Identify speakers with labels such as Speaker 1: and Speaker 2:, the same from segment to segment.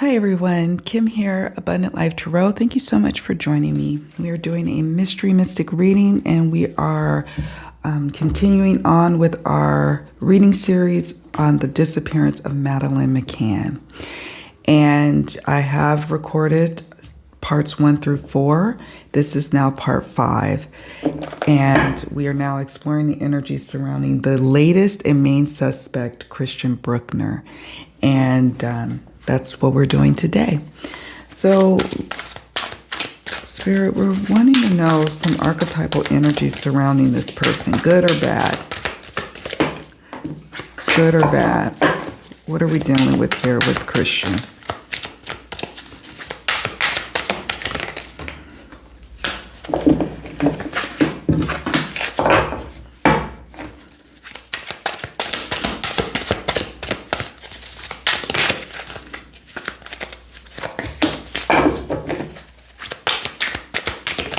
Speaker 1: Hi everyone, Kim here, Abundant Life Tarot. Thank you so much for joining me. We are doing a mystery mystic reading and we are continuing on with our reading series on the disappearance of Madeleine McCann. And I have recorded parts 1 through 4. This is now part 5. And we are now exploring the energy surrounding the latest and main suspect, Christian Bruckner. And that's what we're doing today. So, Spirit, we're wanting to know some archetypal energy surrounding this person. Good or bad? Good or bad? What are we dealing with here with Christian?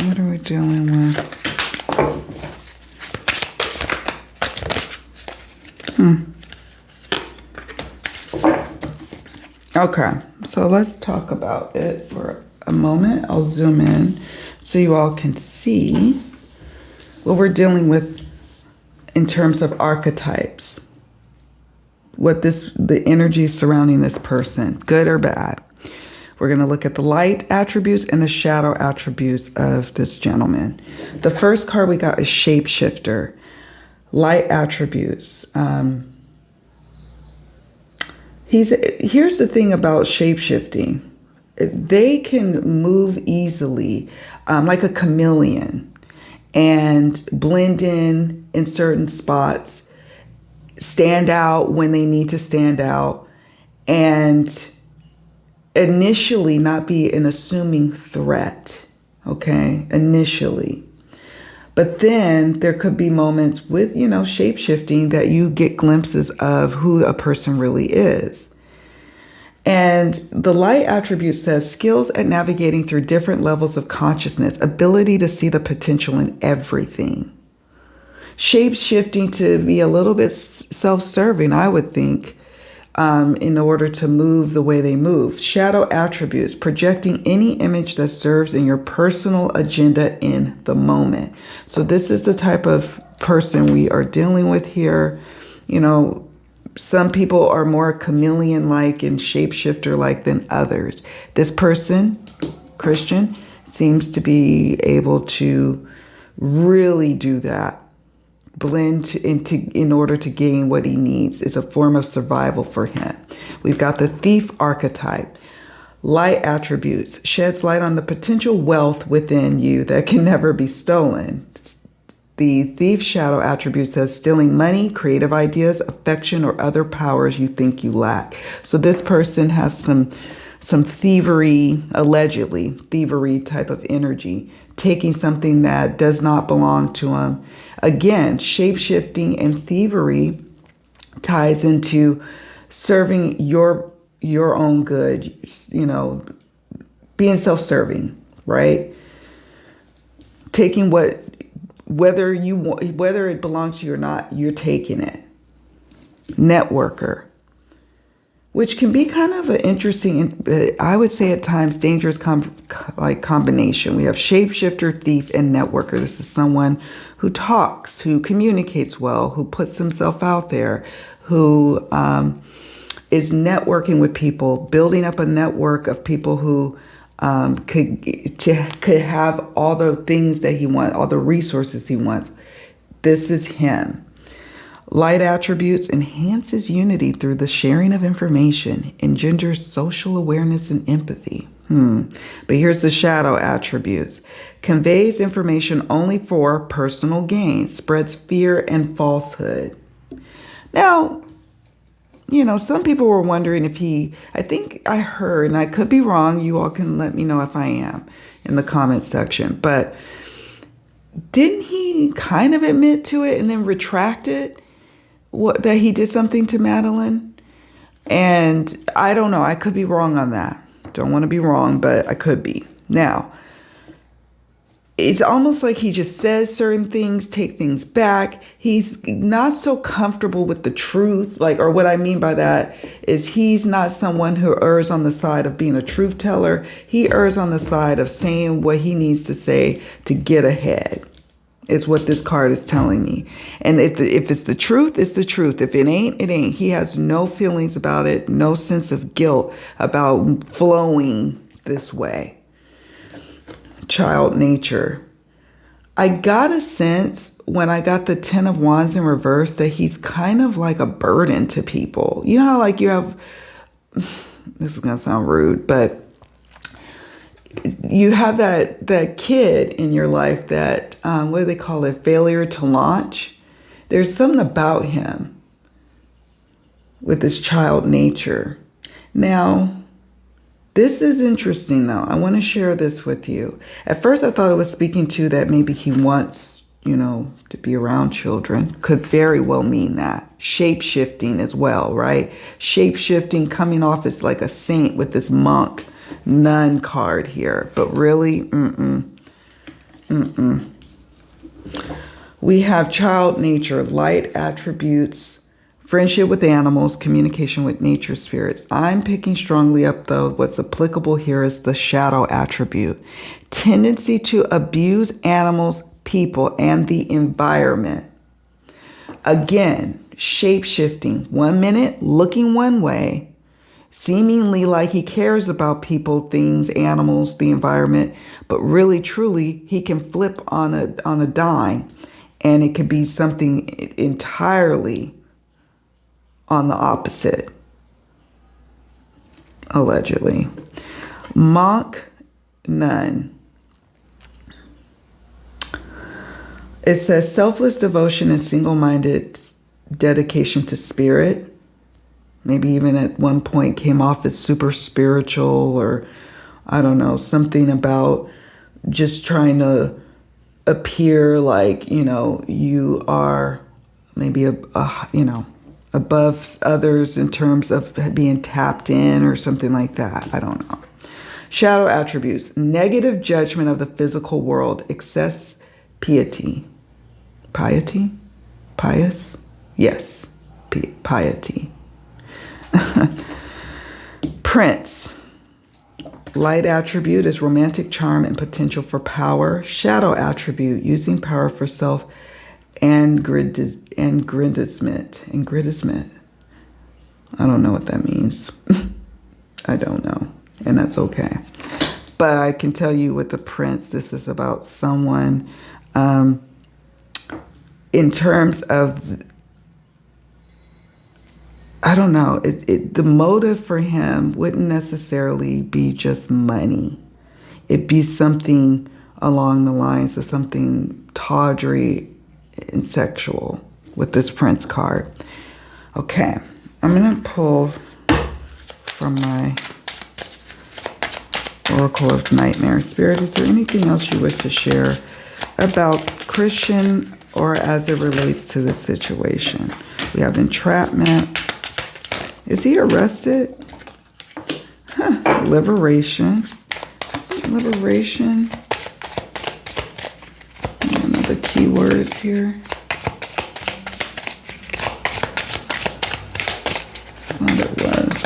Speaker 1: What are we dealing with? Okay, so let's talk about it for a moment. I'll zoom in so you all can see what we're dealing with in terms of archetypes. The energy surrounding this person, good or bad. We're going to look at the light attributes and the shadow attributes of this gentleman. The first card we got is Shapeshifter. Light attributes. Here's the thing about shapeshifting. They can move easily, like a chameleon, and blend in certain spots, stand out when they need to stand out, and initially not be an assuming threat, okay? Initially. But then there could be moments with, shape-shifting that you get glimpses of who a person really is. And the light attribute says skills at navigating through different levels of consciousness, ability to see the potential in everything. Shape-shifting to be a little bit self-serving, I would think, in order to move the way they move. Shadow attributes, projecting any image that serves in your personal agenda in the moment. So this is the type of person we are dealing with here. Some people are more chameleon-like and shapeshifter-like than others. This person, Christian, seems to be able to really do that. Blend in order to gain what he needs. Is a form of survival for him. We've got the thief archetype. Light attributes, sheds light on the potential wealth within you that can never be stolen. The thief shadow attribute says stealing money, creative ideas, affection, or other powers you think you lack. So this person has some thievery, allegedly thievery type of energy, taking something that does not belong to him. Again, shape-shifting and thievery ties into serving your own good, being self-serving, right? Taking whether it belongs to you or not, you're taking it. Networker, which can be kind of an interesting, I would say at times, dangerous combination. We have shapeshifter, thief, and networker. This is someone who talks, who communicates well, who puts himself out there, who is networking with people, building up a network of people who could have all the things that he wants, all the resources he wants. This is him. Light attributes enhances unity through the sharing of information, engenders social awareness and empathy. But here's the shadow attributes. Conveys information only for personal gain, spreads fear and falsehood. Now, some people were wondering if I think I heard, and I could be wrong, you all can let me know if I am in the comment section, but didn't he kind of admit to it and then retract it? That he did something to Madeleine? And I don't know. I could be wrong on that. Don't want to be wrong, but I could be. Now, it's almost like he just says certain things, take things back. He's not so comfortable with the truth. Like, or what I mean by that is he's not someone who errs on the side of being a truth teller. He errs on the side of saying what he needs to say to get ahead, is what this card is telling me. And if it's the truth, it's the truth. If it ain't, it ain't. He has no feelings about it, no sense of guilt about flowing this way. Child nature. I got a sense when I got the 10 of Wands in reverse that he's kind of like a burden to people. You know how like you have, this is going to sound rude, but you have that kid in your life that, what do they call it? Failure to launch. There's something about him with this child nature. Now, this is interesting, though. I want to share this with you. At first, I thought it was speaking to that maybe he wants, to be around children. Could very well mean that. Shape-shifting as well, right? Shape-shifting, coming off as like a saint with this monk nun card here. But really, we have child nature, light attributes, friendship with animals, communication with nature spirits. I'm picking strongly up, though, what's applicable here is the shadow attribute. Tendency to abuse animals, people, and the environment. Again, shape-shifting. 1 minute, looking one way, seemingly like he cares about people, things, animals, the environment, but really, truly, he can flip on a dime, and it could be something entirely on the opposite, allegedly. Monk, nun. It says selfless devotion and single-minded dedication to spirit. Maybe even at one point came off as super spiritual, or I don't know, something about just trying to appear like, you are maybe above others in terms of being tapped in or something like that. I don't know. Shadow attributes. Negative judgment of the physical world. Excess piety. Piety? Pious? Yes. Piety. Prince. Light attribute is romantic charm and potential for power. Shadow attribute, using power for self aggrandizement. I don't know what that means. I don't know. And that's okay. But I can tell you with the Prince, this is about someone in terms of, I don't know, the motive for him wouldn't necessarily be just money. It'd be something along the lines of something tawdry and sexual with this Prince card. Okay, I'm going to pull from my Oracle of Nightmare. Spirit, is there anything else you wish to share about Christian or as it relates to the situation? We have entrapment. Is he arrested? Liberation. Liberation. Another keywords here. What it was.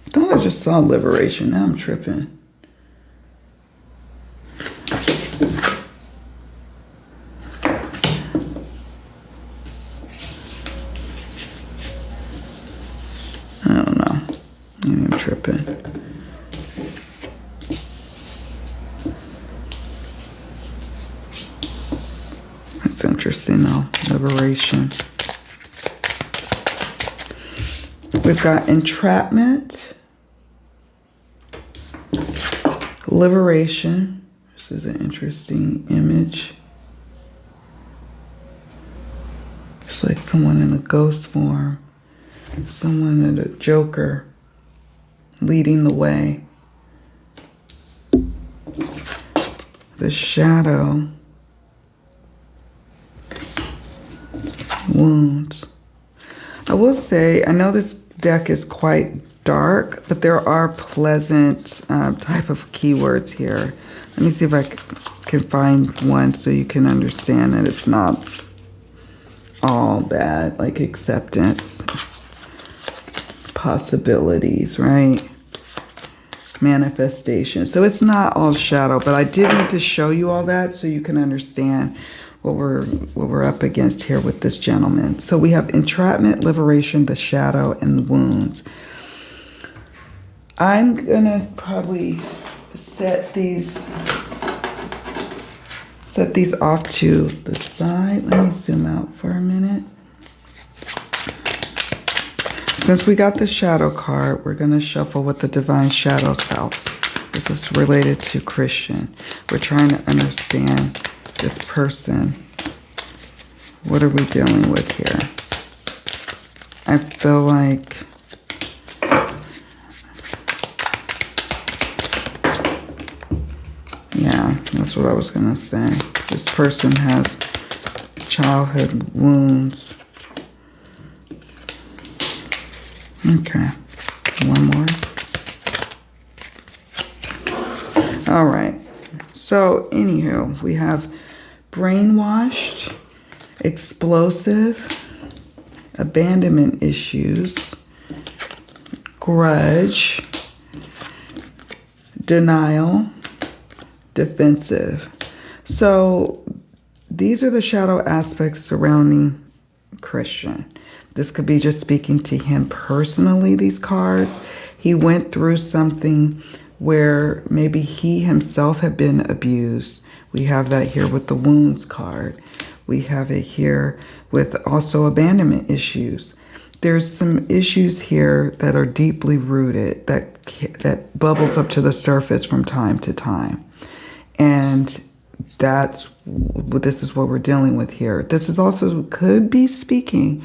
Speaker 1: I thought I just saw liberation. Now I'm tripping. That's interesting though. Liberation. We've got entrapment. Liberation. This is an interesting image. It's like someone in a ghost form. Someone in a Joker leading the way. The shadow. Wounds. I will say, I know this deck is quite dark, but there are pleasant type of keywords here. Let me see if I can find one so you can understand that it's not all bad, like acceptance, possibilities, right? Manifestation. So it's not all shadow, but I did need to show you all that so you can understand what we're up against here with this gentleman. So we have entrapment, liberation, the shadow, and the wounds. I'm gonna probably set these off to the side. Let me zoom out for a minute. Since we got the shadow card, we're gonna shuffle with the divine shadow self. This is related to Christian. We're trying to understand this person. What are we dealing with here? I feel like yeah, that's what I was gonna say. This person has childhood wounds. Okay, one more. All right, so anywho, we have brainwashed, explosive, abandonment issues, grudge, denial, defensive. So these are the shadow aspects surrounding Christian. This could be just speaking to him personally, these cards. He went through something where maybe he himself had been abused. We have that here with the wounds card. We have it here with also abandonment issues. There's some issues here that are deeply rooted, that bubbles up to the surface from time to time. And this is what we're dealing with here. This is also could be speaking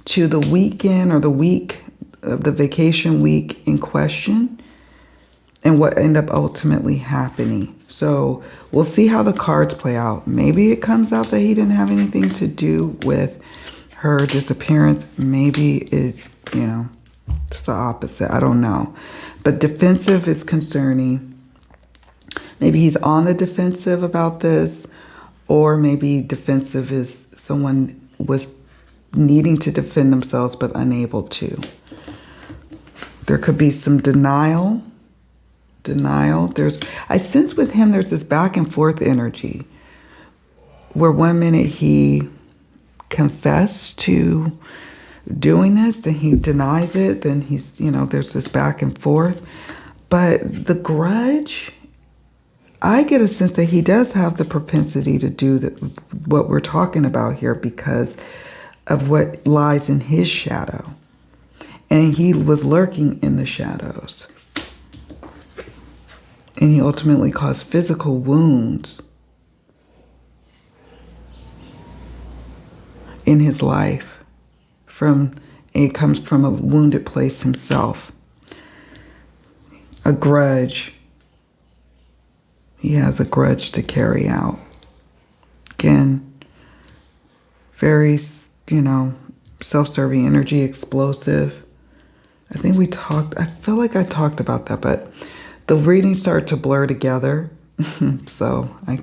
Speaker 1: to the weekend or the week of the vacation week in question and what ended up ultimately happening. So we'll see how the cards play out. Maybe it comes out that he didn't have anything to do with her disappearance. Maybe it, it's the opposite. I don't know. But defensive is concerning. Maybe he's on the defensive about this, or maybe defensive is someone was needing to defend themselves but unable to. There could be some denial. I sense with him there's this back and forth energy where one minute he confessed to doing this, then he denies it, then he's, there's this back and forth. But the grudge, I get a sense that he does have the propensity to do what we're talking about here because of what lies in his shadow. And he was lurking in the shadows. And he ultimately caused physical wounds in his life. It comes from a wounded place himself. A grudge. He has a grudge to carry out. Again, very, self-serving energy, explosive. I feel like I talked about that, but the readings start to blur together. So I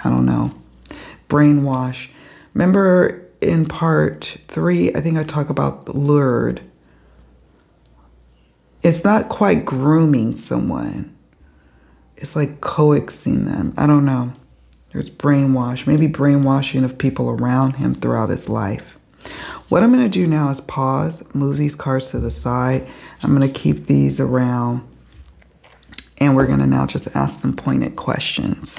Speaker 1: don't know. Brainwash. Remember in part 3, I think I talk about lured. It's not quite grooming someone. It's like coaxing them. I don't know. There's brainwash. Maybe brainwashing of people around him throughout his life. What I'm going to do now is pause, move these cards to the side. I'm going to keep these around. And we're going to now just ask some pointed questions.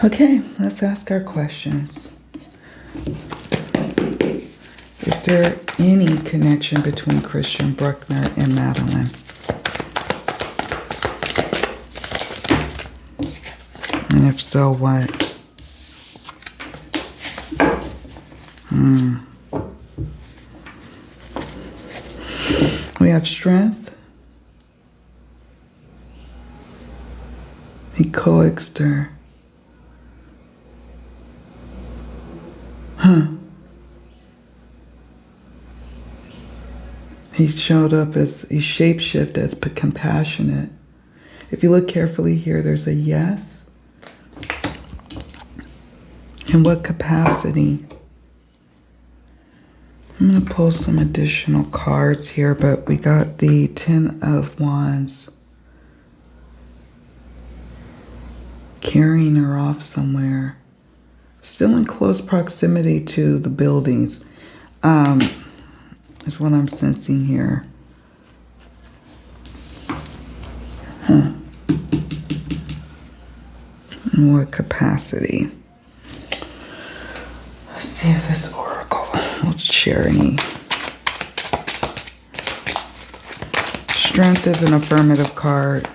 Speaker 1: Okay, let's ask our questions. Is there any connection between Christian Bruckner and Madeleine? And if so, what? We have strength. He coaxed her. He showed up as, he shapeshifted as compassionate. If you look carefully here, there's a yes. In what capacity? I'm going to pull some additional cards here, but we got the 10 of Wands. Carrying her off somewhere. Still in close proximity to the buildings. Is what I'm sensing here. In what capacity? Let's see if this oracle will share any. Strength is an affirmative card.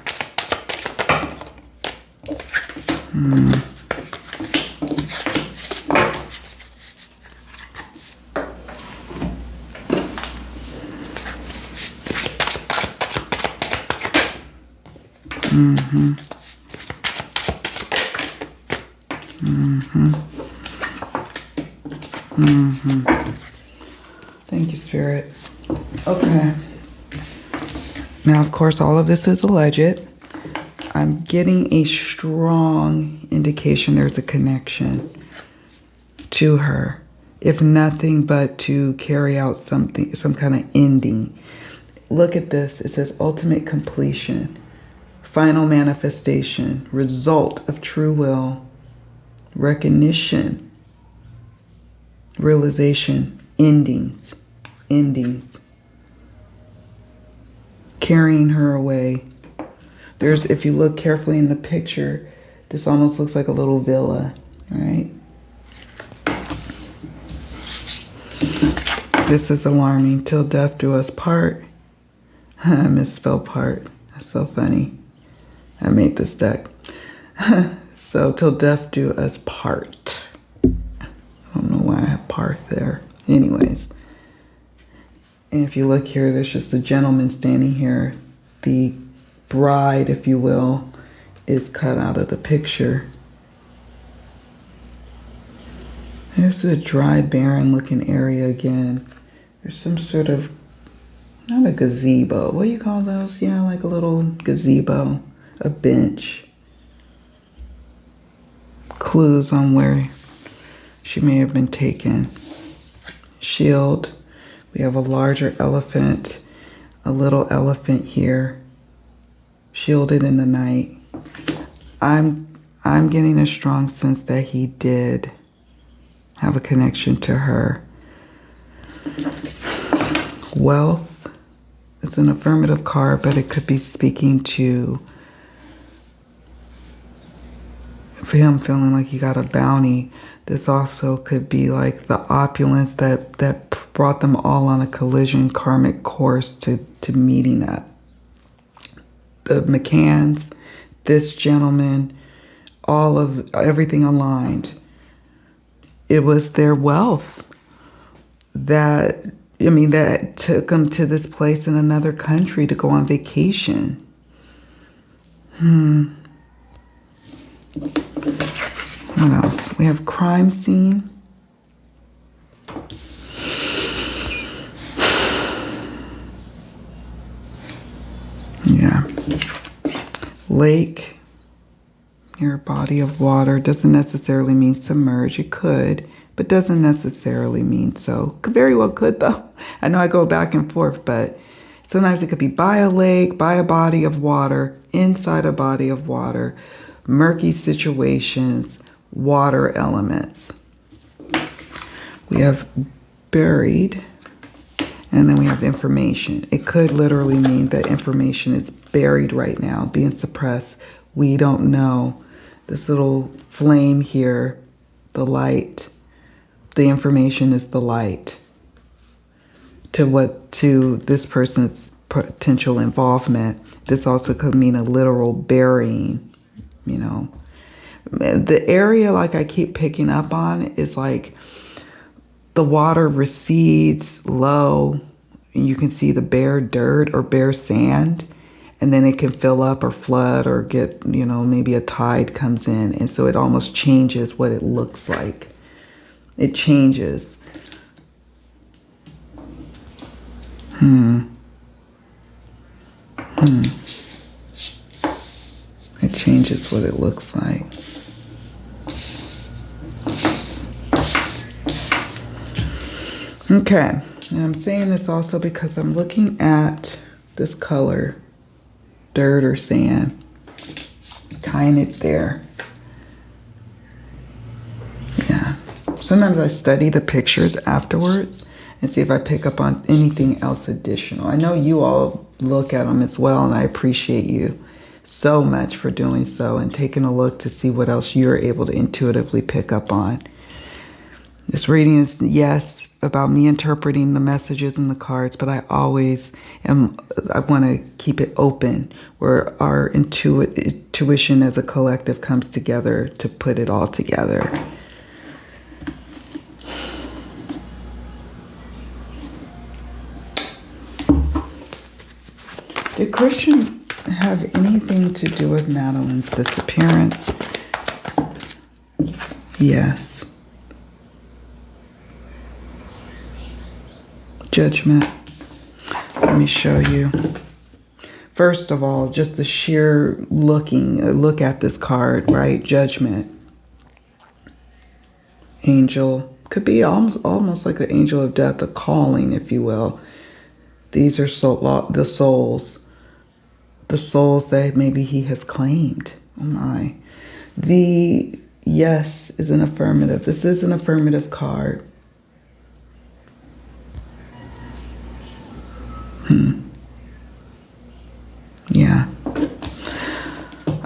Speaker 1: Thank you, Spirit. Okay. Now, of course, all of this is alleged. I'm getting a strong indication there's a connection to her, if nothing but to carry out something, some kind of ending. Look at this. It says ultimate completion, final manifestation, result of true will, recognition, realization, endings, carrying her away. There's, if you look carefully in the picture, this almost looks like a little villa, right? This is alarming. Till death do us part. I misspelled part. That's so funny. I made this deck. So, till death do us part. I don't know why I have part there. Anyways. And if you look here, there's just a gentleman standing here. The bride, if you will, is cut out of the picture. There's a dry, barren looking area again. There's some sort of, not a gazebo. What do you call those? Yeah, like a little gazebo, a bench. Clues on where she may have been taken. Shield. We have a larger elephant, a little elephant here, shielded in the night. I'm getting a strong sense that he did have a connection to her. Wealth. It's an affirmative card, but it could be speaking to, for him feeling like he got a bounty. This also could be like the opulence that brought them all on a collision karmic course to meeting up. The McCanns, this gentleman, all of everything aligned. It was their wealth that, I mean, that took them to this place in another country to go on vacation. What else? We have crime scene. Yeah. Lake, near a body of water. Doesn't necessarily mean submerge. It could, but doesn't necessarily mean so. Could very well could, though. I know I go back and forth, but sometimes it could be by a lake, by a body of water, inside a body of water, murky situations, water elements. We have buried, and then we have information. It could literally mean that information is buried right now, being suppressed. We don't know. This little flame here, the light, the information is the light to this person's potential involvement. This also could mean a literal burying, you know. The area, like I keep picking up on, is like the water recedes low and you can see the bare dirt or bare sand, and then it can fill up or flood or get, you know, maybe a tide comes in, and so it almost changes what it looks like. It changes. It changes what it looks like. Okay, and I'm saying this also because I'm looking at this color, dirt or sand, tying it there. Yeah. Sometimes I study the pictures afterwards and see if I pick up on anything else additional. I know you all look at them as well, and I appreciate you so much for doing so and taking a look to see what else you're able to intuitively pick up on. This reading is, yes, about me interpreting the messages in the cards, but I always want to keep it open where our intuition as a collective comes together to put it all together. Did Christian have anything to do with Madeleine's disappearance? Yes. Judgment. Let me show you. First of all, just the sheer look at this card, right? Judgment. Angel. Could be almost like an angel of death, a calling, if you will. These are the souls. The souls that maybe he has claimed. Oh my. The yes is an affirmative. This is an affirmative card. Yeah.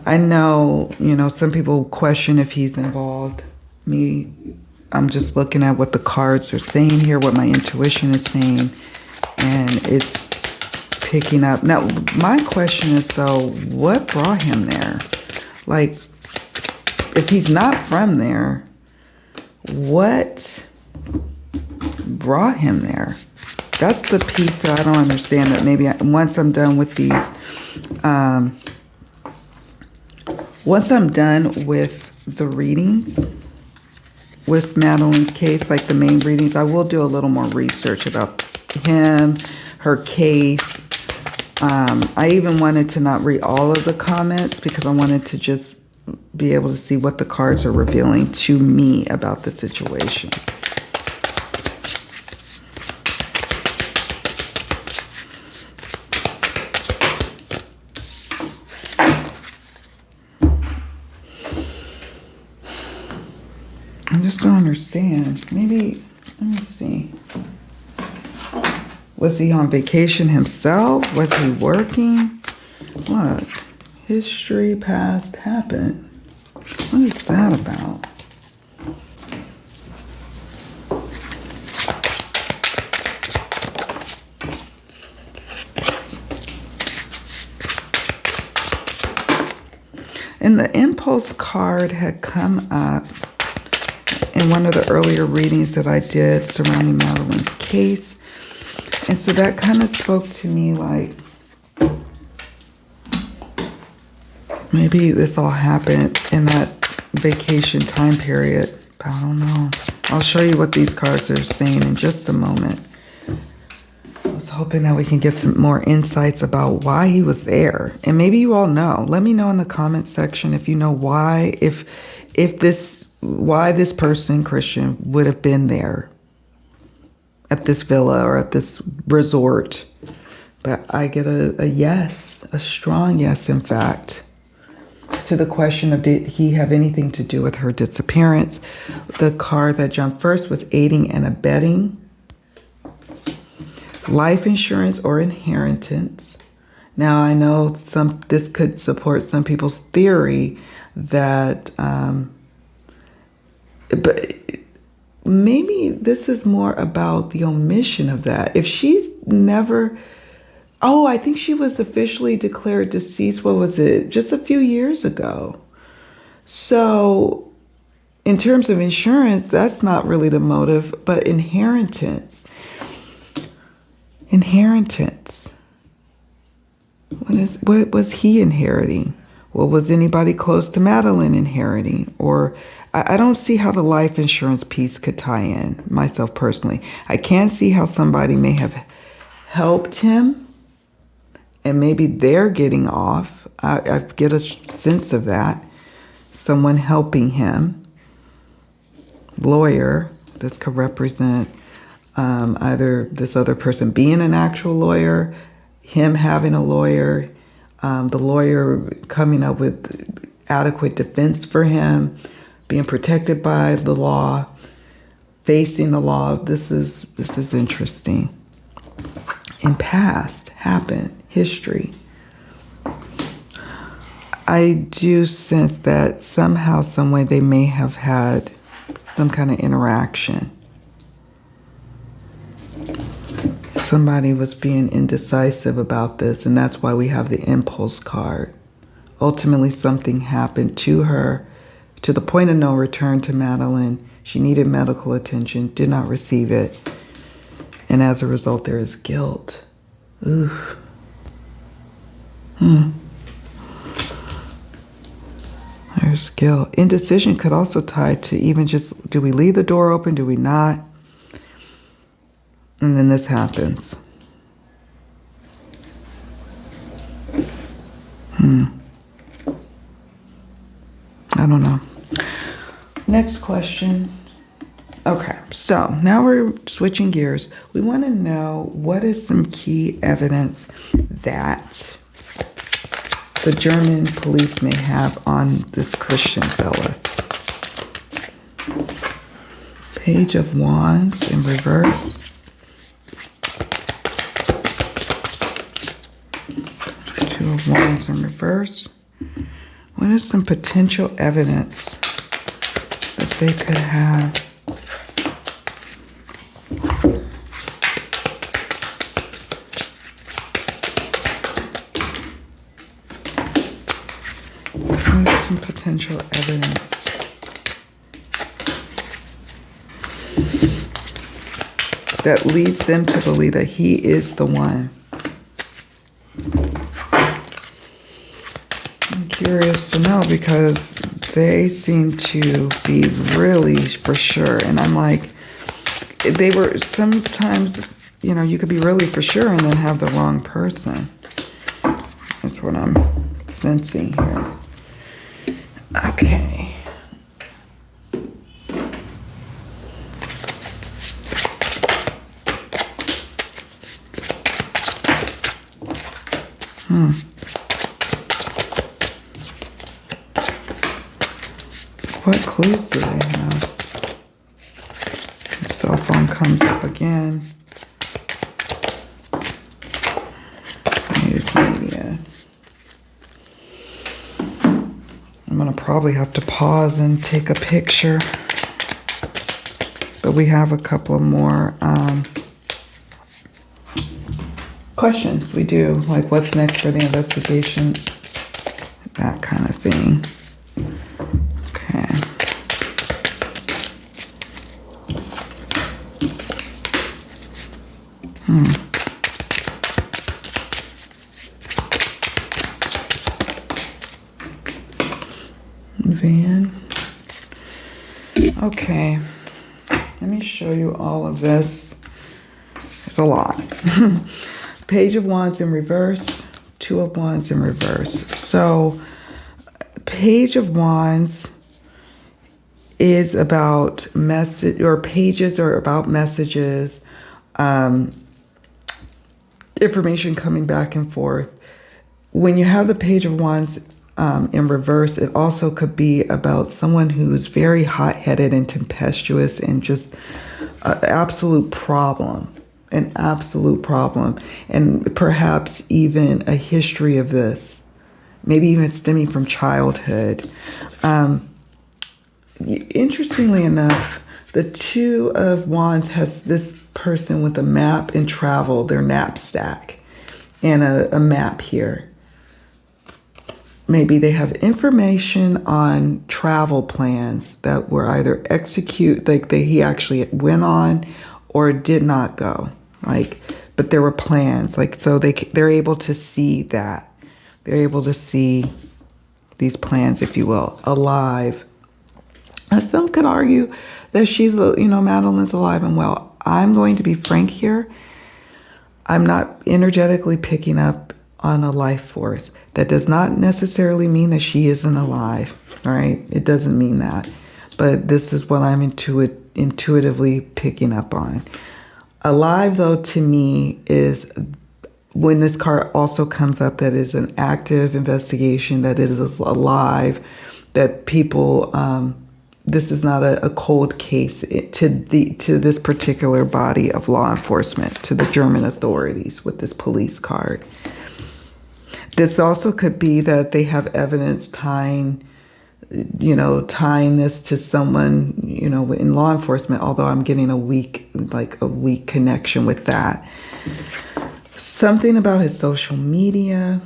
Speaker 1: I know, some people question if he's involved. I'm just looking at what the cards are saying here, what my intuition is saying, and it's picking up. Now, my question is, though, what brought him there? Like, if he's not from there, what brought him there? That's the piece that I don't understand. That maybe once I'm done with these, once I'm done with the readings, with Madeleine's case, like the main readings, I will do a little more research about him, her case. I even wanted to not read all of the comments because I wanted to just be able to see what the cards are revealing to me about the situation. I just don't understand. Maybe, let me see. Was he on vacation himself? Was he working? What? History, past, happened. What is that about? And the impulse card had come up in one of the earlier readings that I did surrounding Madeleine's case. And so that kind of spoke to me like, maybe this all happened in that vacation time period. But I don't know. I'll show you what these cards are saying in just a moment. I was hoping that we can get some more insights about why he was there. And maybe you all know. Let me know in the comment section if you know why, why this person, Christian, would have been there at this villa or at this resort. But I get a yes, a strong yes, in fact, to the question of did he have anything to do with her disappearance. The card that jumped first was aiding and abetting, life insurance or inheritance. Now I know this could support some people's theory that but maybe this is more about the omission of that. If she's never... Oh, I think she was officially declared deceased, what was it? Just a few years ago. So in terms of insurance, that's not really the motive, but inheritance. Inheritance. What was he inheriting? What was anybody close to Madeleine inheriting? Or I don't see how the life insurance piece could tie in, myself personally. I can see how somebody may have helped him and maybe they're getting off. I get a sense of that. Someone helping him. Lawyer. This could represent either this other person being an actual lawyer, him having a lawyer, the lawyer coming up with adequate defense for him, being protected by the law, facing the law. This is interesting. In past, happened, history. I do sense that somehow, some way, they may have had some kind of interaction. Somebody was being indecisive about this, and that's why we have the impulse card. Ultimately, something happened to her to the point of no return to Madeleine. She needed medical attention, did not receive it. And as a result, there is guilt. Ooh. There's guilt. Indecision could also tie to even just, do we leave the door open? Do we not? And then this happens. I don't know. Next question. Okay, so now we're switching gears. We want to know what is some key evidence that the German police may have on this Christian fella. Page of Wands in reverse. Two of Wands in reverse. What is some potential evidence that they could have? Some potential evidence that leads them to believe that he is the one. I'm curious to know because they seem to be really for sure. And I'm like, they were sometimes, you know, you could be really for sure and then have the wrong person. That's what I'm sensing here. Okay. What clues do they have? The cell phone comes up again. News media. I'm going to probably have to pause and take a picture. But we have a couple of more questions. We do, like what's next for the investigation? That kind of thing. Okay. Van. Okay. Let me show you all of this. It's a lot. Page of Wands in reverse, Two of Wands in reverse. So, Page of Wands is about message, or pages are about messages, information coming back and forth. When you have the Page of Wands in reverse, it also could be about someone who's very hot-headed and tempestuous and just an absolute problem. An absolute problem. And perhaps even a history of this. Maybe even stemming from childhood. Interestingly enough, the Two of Wands has this person with a map and travel, their knapsack, and a map here. Maybe they have information on travel plans that were either he actually went on or did not go. But there were plans. So they're able to see that. They're able to see these plans, if you will, alive. Some could argue that she's, Madeleine's alive and well. I'm going to be frank here. I'm not energetically picking up on a life force. That does not necessarily mean that she isn't alive, all right? It doesn't mean that. But this is what I'm intuitively picking up on. Alive, though, to me is when this card also comes up, that is an active investigation, that it is alive, that people, this is not a cold case to this particular body of law enforcement, to the German authorities with this police card. This also could be that they have evidence tying this to someone, in law enforcement, although I'm getting a weak connection with that. Something about his social media.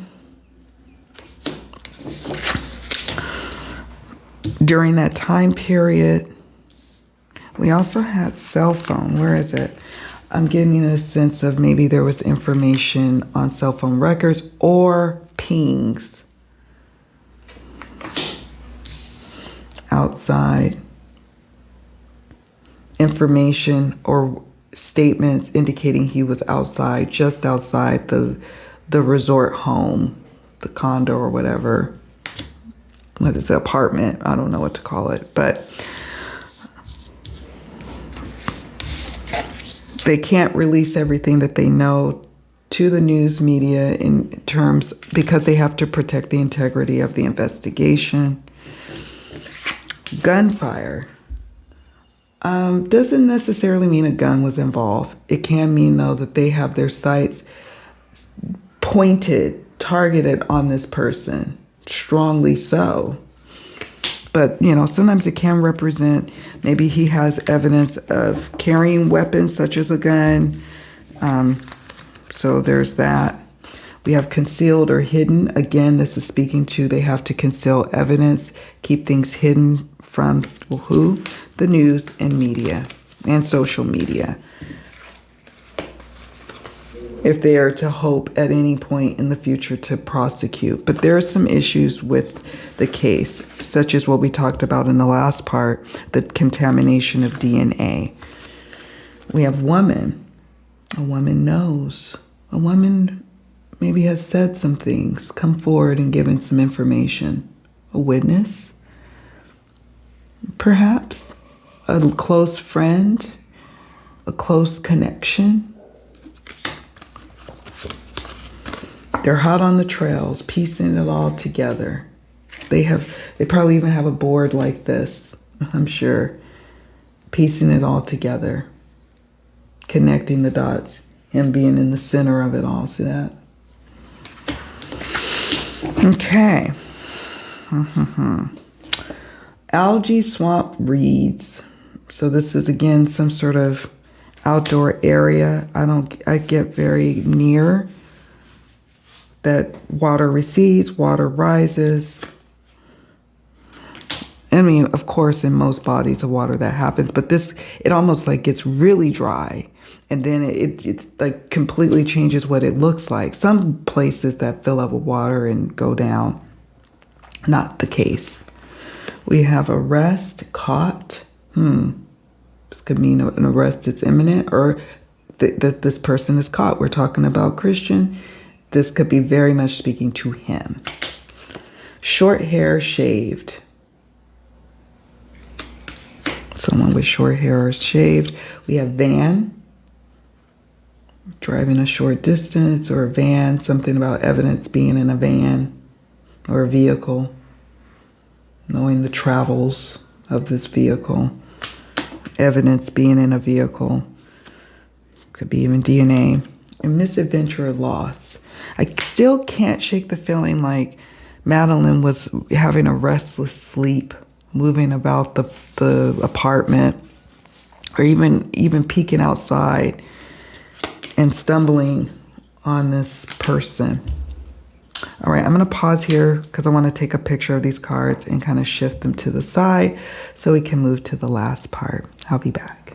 Speaker 1: During that time period, we also had cell phone. Where is it? I'm getting a sense of maybe there was information on cell phone records or pings outside. Information or statements indicating he was outside, just outside the resort home, the condo or whatever. What is the apartment? I don't know what to call it, but they can't release everything that they know to the news media in terms, because they have to protect the integrity of the investigation. Gunfire doesn't necessarily mean a gun was involved. It can mean, though, that they have their sights pointed, targeted on this person. Strongly so. But, sometimes it can represent maybe he has evidence of carrying weapons such as a gun. So there's that. We have concealed or hidden. Again, this is speaking to they have to conceal evidence, keep things hidden from who? The news and media and social media, if they are to hope at any point in the future to prosecute. But there are some issues with the case, such as what we talked about in the last part, the contamination of DNA. We have woman. A woman knows. A woman maybe has said some things, come forward and given some information. A witness, perhaps. A close friend, a close connection. They're hot on the trails, piecing it all together. They probably even have a board like this, I'm sure, piecing it all together, connecting the dots, him being in the center of it all. See that? Okay. Algae swamp reeds. So this is, again, some sort of outdoor area. I get very near. That water recedes, water rises. I mean, of course, in most bodies of water that happens, but this, it almost like gets really dry, and then it like completely changes what it looks like. Some places that fill up with water and go down, not the case. We have arrest, caught. This could mean an arrest that's imminent, or that this person is caught. We're talking about Christian. This could be very much speaking to him. Short hair, shaved. Someone with short hair or shaved. We have van. Driving a short distance, or a van. Something about evidence being in a van or a vehicle. Knowing the travels of this vehicle. Evidence being in a vehicle. Could be even DNA. And misadventure or loss. I still can't shake the feeling like Madeleine was having a restless sleep, moving about the apartment, or even peeking outside and stumbling on this person. All right, I'm going to pause here because I want to take a picture of these cards and kind of shift them to the side so we can move to the last part. I'll be back.